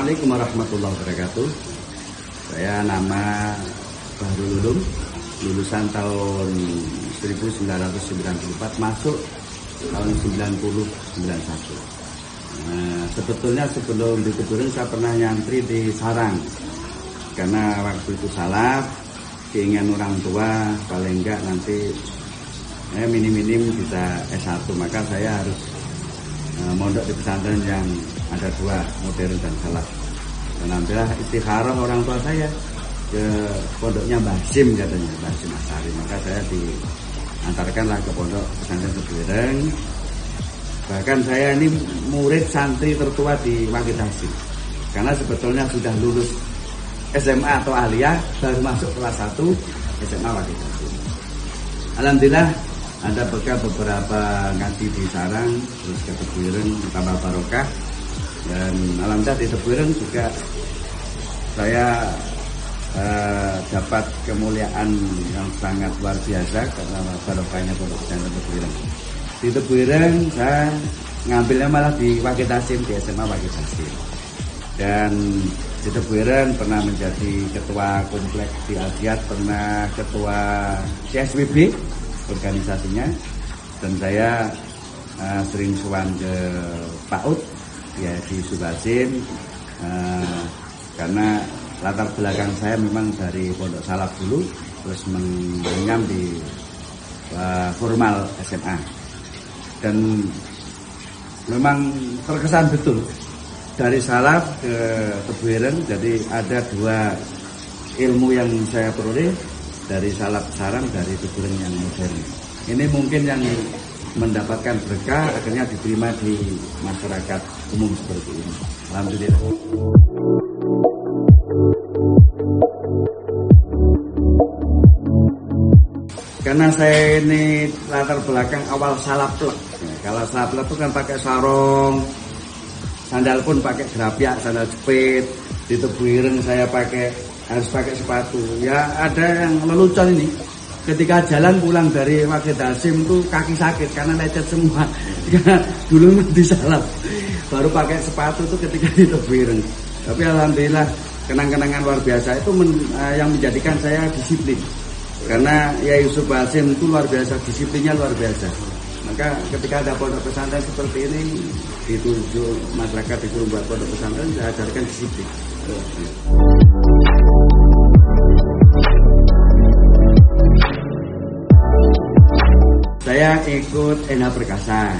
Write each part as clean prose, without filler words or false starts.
Assalamualaikum warahmatullahi wabarakatuh. Saya nama Bahrul Ulum, lulusan tahun 1994, masuk tahun 1991. Sebetulnya sebelum di Tebuireng saya pernah nyantri di Sarang, karena waktu itu salaf, keinginan orang tua paling enggak nanti minim-minim bisa S1, maka saya harus mondok di pesantren yang ada dua, modern dan salaf. Dan alhamdulillah istikharah orang tua saya ke pondoknya Mbah Sim, katanya Mbah Sim Asari, maka saya diantarkanlah ke pondok pesantren Tebuireng. Bahkan saya ini murid santri tertua di Wakil Hasim, karena sebetulnya sudah lulus SMA atau aliyah, baru masuk kelas 1 SMA Wakil Hasim. Alhamdulillah ada beberapa ngaji di Sarang, terus ke Tebuireng tambah barokah. Dan alhamdulillah di Tebuireng juga saya dapat kemuliaan yang sangat luar biasa karena barokahnya pondok pesantren Tebuireng. Di Tebuireng saya ngambilnya malah di Wakil Hasim, di SMA Wakil Hasim. Dan di Tebuireng pernah menjadi ketua kompleks di Asyad, pernah ketua CSWB organisasinya, dan saya sering sowan ke Pak Ud ya di Subasim, karena latar belakang saya memang dari pondok salaf dulu, terus mengenyam di formal SMA, dan memang terkesan betul dari salaf ke Tebuireng. Jadi ada dua ilmu yang saya peroleh, dari salaf Sarang, dari Tebuireng yang modern. Ini mungkin yang mendapatkan berkah, akhirnya diterima di masyarakat umum seperti ini. Alhamdulillah. Karena saya ini latar belakang awal salaf plek. Kalau salaf plek itu kan pakai sarung, sandal pun pakai gerapiak, sandal jepit. Di Tebuireng saya harus pakai sepatu. Ya ada yang lelucon ini. Ketika jalan pulang dari Wakil Hasim itu kaki sakit karena lecet semua. Dulu di salaf, baru pakai sepatu itu ketika di Tebuireng. Tapi alhamdulillah kenang-kenangan luar biasa itu yang menjadikan saya disiplin. Karena ya Yusuf Hasim itu luar biasa, disiplinnya luar biasa. Maka ketika ada pondok pesantren seperti ini, dituju masyarakat disuruh buat pondok pesantren, saya ajarkan disiplin. Saya ikut Ena Perkasa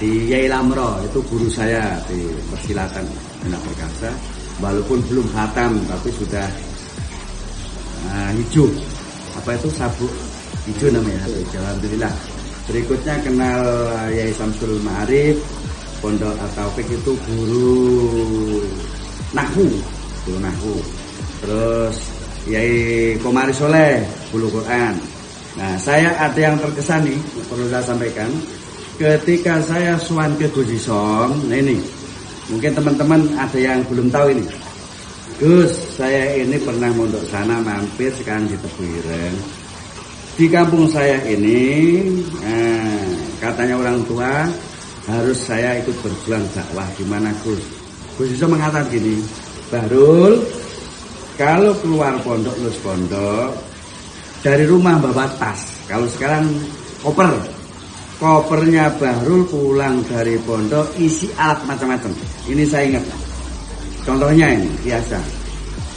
di Yai Lamro, itu guru saya di persilatan Ena Perkasa. Walaupun belum khatam, tapi sudah hijau. Apa itu, sabuk hijau namanya, alhamdulillah. Berikutnya kenal Yai Samsul Ma'arif, pondok Taufik, itu guru nahwu. Terus Yai Komari Soleh, guru Quran. Nah, saya ada yang terkesan nih, perlu saya sampaikan. Ketika saya sowan ke Gus Isom, nah ini, mungkin teman-teman ada yang belum tahu ini. Gus, saya ini pernah mondok sana, mampir sekarang di Tebuireng. Di kampung saya ini, katanya orang tua, harus saya ikut berjuang dakwah. Gimana Gus? Gus Isom mengatakan gini, Bahrul, kalau keluar pondok, lulus pondok, dari rumah bawa tas. Kalau sekarang kopernya Bahrul pulang dari pondok isi alat macam-macam. Ini saya ingat. Contohnya ini biasa.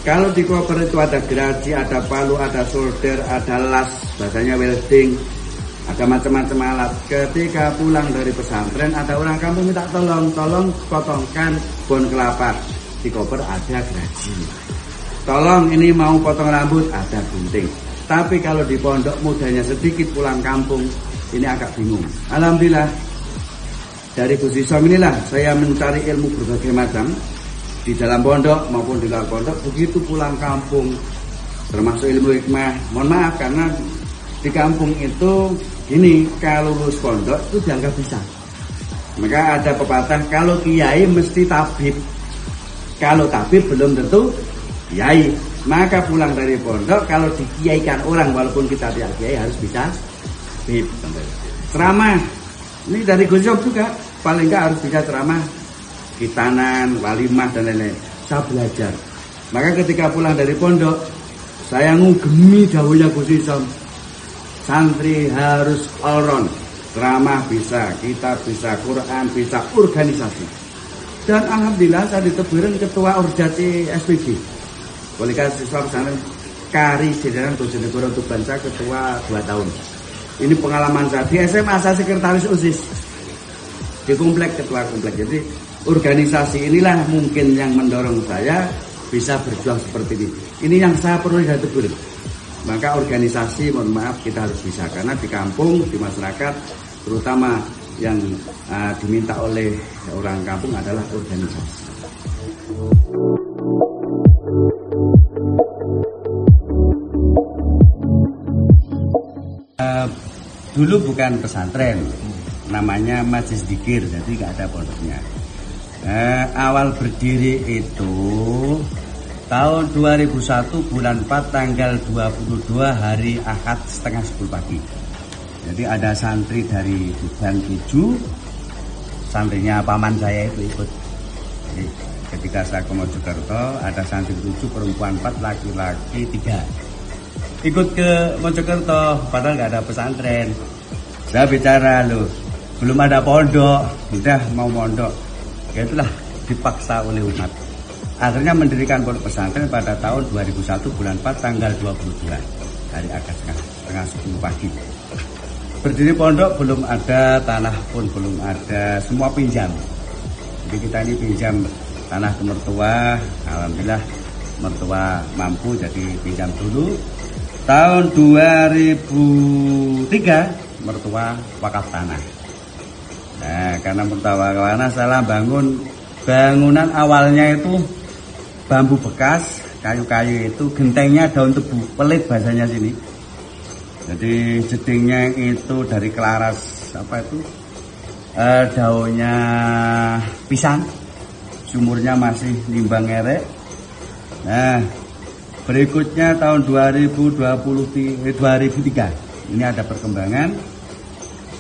Kalau di koper itu ada geraji, ada palu, ada solder, ada las, bahasanya welding, ada macam-macam alat. Ketika pulang dari pesantren, ada orang kampung minta tolong potongkan pohon kelapa. Di koper ada geraji. Tolong ini mau potong rambut, ada gunting. Tapi kalau di pondok modalnya sedikit, pulang kampung ini agak bingung. Alhamdulillah dari Gus Isom inilah saya mencari ilmu berbagai macam di dalam pondok maupun di luar pondok. Begitu pulang kampung, termasuk ilmu hikmah. Mohon maaf karena di kampung itu gini, kalau lulus pondok itu dianggap bisa. Maka ada pepatah, kalau kiai mesti tabib, kalau tabib belum tentu kiai. Maka pulang dari pondok, kalau dikiaikan orang, walaupun kita tidak kiai, harus bisa ceramah. Ini dari Gus Isom juga, paling enggak harus bisa ceramah, khitanan, walimah dan lain-lain. saya belajar. Maka ketika pulang dari pondok, saya ngugemi dawuhnya Gus Isom. Santri harus all round, ceramah bisa, kitab bisa, Quran bisa, organisasi. Dan alhamdulillah saya diteburin ketua Orjati SPG. Komunikasi Siswa Pesantren Kari Jajaran Bojonegoro untuk Bangsa, ketua 2 tahun. Ini pengalaman saya di SMA, saya sekretaris OSIS di komplek, ketua komplek. Jadi organisasi inilah mungkin yang mendorong saya bisa berjuang seperti ini. Ini yang saya perlu tegur. Maka organisasi, mohon maaf, kita harus bisa, karena di kampung, di masyarakat, terutama yang diminta oleh orang kampung adalah organisasi. Dulu bukan pesantren, namanya Majelis Dzikir, jadi nggak ada pondoknya. Awal berdiri itu tahun 2001 bulan 4 tanggal 22 hari Ahad setengah 10 pagi. Jadi ada santri dari Tuban 7, santrinya paman saya itu ikut. Jadi ketika saya ke Mojokerto, ada santri 7, perempuan 4, laki-laki 3. Ikut ke Mojokerto, padahal nggak ada pesantren. Saya bicara, loh, belum ada pondok, udah mau mondok. Ya itulah, dipaksa oleh umat. Akhirnya mendirikan pondok pesantren pada tahun 2001 bulan 4 tanggal 22 hari Ahad setengah 10 pagi. Berdiri pondok belum ada, tanah pun belum ada, semua pinjam. Jadi kita ini pinjam tanah ke mertua, alhamdulillah mertua mampu, jadi pinjam dulu. Tahun 2003 mertua wakaf tanah. Nah, karena mertua wakaf tanah, salah bangunan awalnya itu bambu bekas, kayu-kayu itu, gentengnya daun tebu, pelit bahasanya sini. Jadi jedingnya itu dari kelaras daunnya pisang, sumurnya masih nimbang ngerek. Nah, berikutnya tahun 2003 ini ada perkembangan,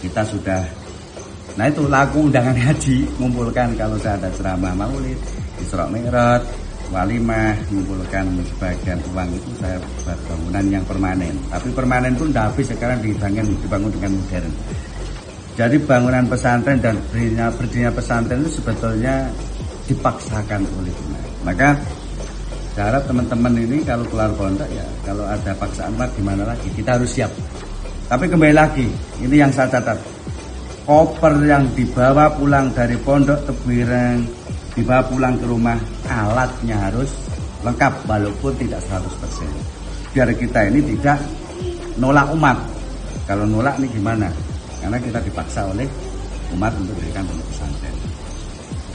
kita sudah, nah itu laku undangan haji, mengumpulkan kalau saya ada ceramah maulid, Isra Mi'raj, walimah, mengumpulkan sebagian uang itu saya buat bangunan yang permanen. Tapi permanen pun tidak habis, sekarang dibangun dengan modern. Jadi bangunan pesantren dan berdirinya pesantren itu sebetulnya dipaksakan oleh umat. Maka saya harap teman-teman ini kalau keluar pondok, ya kalau ada paksaan gimana lagi, kita harus siap. Tapi kembali lagi, ini yang saya catat, koper yang dibawa pulang dari pondok Tebuireng, dibawa pulang ke rumah, alatnya harus lengkap walaupun tidak 100%. Biar kita ini tidak nolak umat. Kalau nolak ini gimana? Karena kita dipaksa oleh umat untuk diberikan pondok pesantren.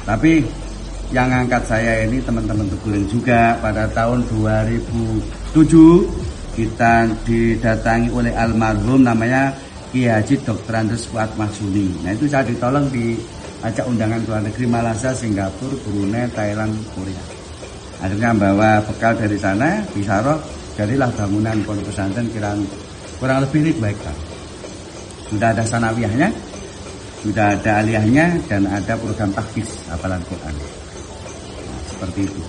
Tapi yang angkat saya ini teman-teman Tebuireng juga. Pada tahun 2007 kita didatangi oleh almarhum namanya Kiai Haji Dr. Andes Fuad Mahsuni. Nah itu saya ditolong diajak undangan ke luar negeri, Malaysia, Singapura, Brunei, Thailand, Korea. Akhirnya membawa bekal dari sana, bisaroh, jadilah bangunan pondok pesantren kurang lebih ini baik. Sudah ada sanawiyahnya, sudah ada aliyahnya, dan ada program tahfiz hafalan Quran. Seperti itu.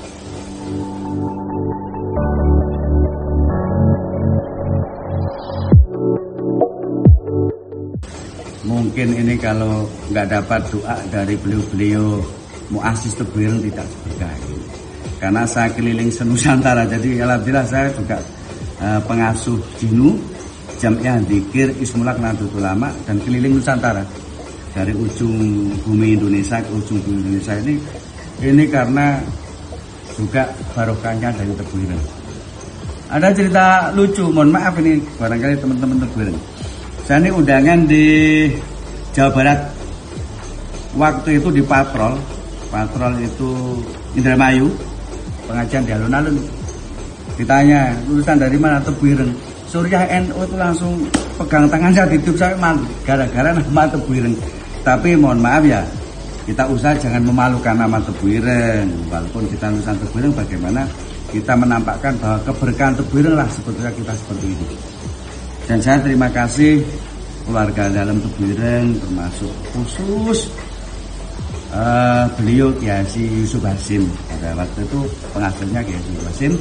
Mungkin ini kalau nggak dapat doa dari beliau-beliau muassis Tebuireng tidak seberkah ini. Karena saya keliling senusantara, jadi alhamdulillah saya juga pengasuh Jinu, Jamiah Dzikir Ismulak Nahdlatul Ulama, dan keliling Nusantara dari ujung bumi Indonesia ke ujung bumi Indonesia ini karena juga barokahnya dari Tebuireng. Ada cerita lucu, mohon maaf ini barangkali teman-teman Tebuireng. Saya ini undangan di Jawa Barat. Waktu itu di patrol itu Indramayu, pengajian di alun-alun. Ditanya, lulusan dari mana? Tebuireng. Suriah NU itu langsung pegang tangan saya, ditiup saya malu gara-gara nama Tebuireng. Tapi mohon maaf ya, kita usaha jangan memalukan nama Tebuireng. Walaupun kita lulusan Tebuireng, bagaimana kita menampakkan bahwa keberkahan Tebuireng lah sebetulnya kita seperti ini. Dan saya terima kasih keluarga dalam Tebuireng, termasuk khusus beliau Kiai Yusuf Hasim. Nah, waktu itu pengasuhnya Kiai Wasim.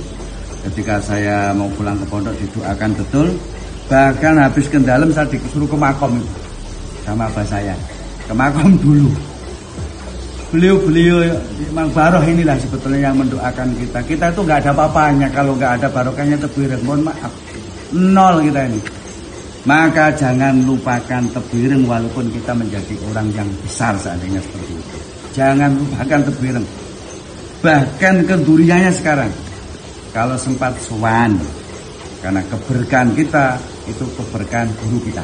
Ketika saya mau pulang ke pondok didoakan betul. Bahkan habis ke dalam saya disuruh ke makom itu sama abah saya. Ke makom dulu. Beliau Mang Baroh inilah sebetulnya yang mendoakan kita. Kita itu nggak ada apa-apanya kalau nggak ada barokahnya Tebireng. Mohon maaf, nol kita ini. Maka jangan lupakan Tebireng walaupun kita menjadi orang yang besar seandainya seperti itu. Jangan lupakan Tebireng. Bahkan keduriannya sekarang. Kalau sempat sowan, karena keberkahan kita itu keberkahan guru kita.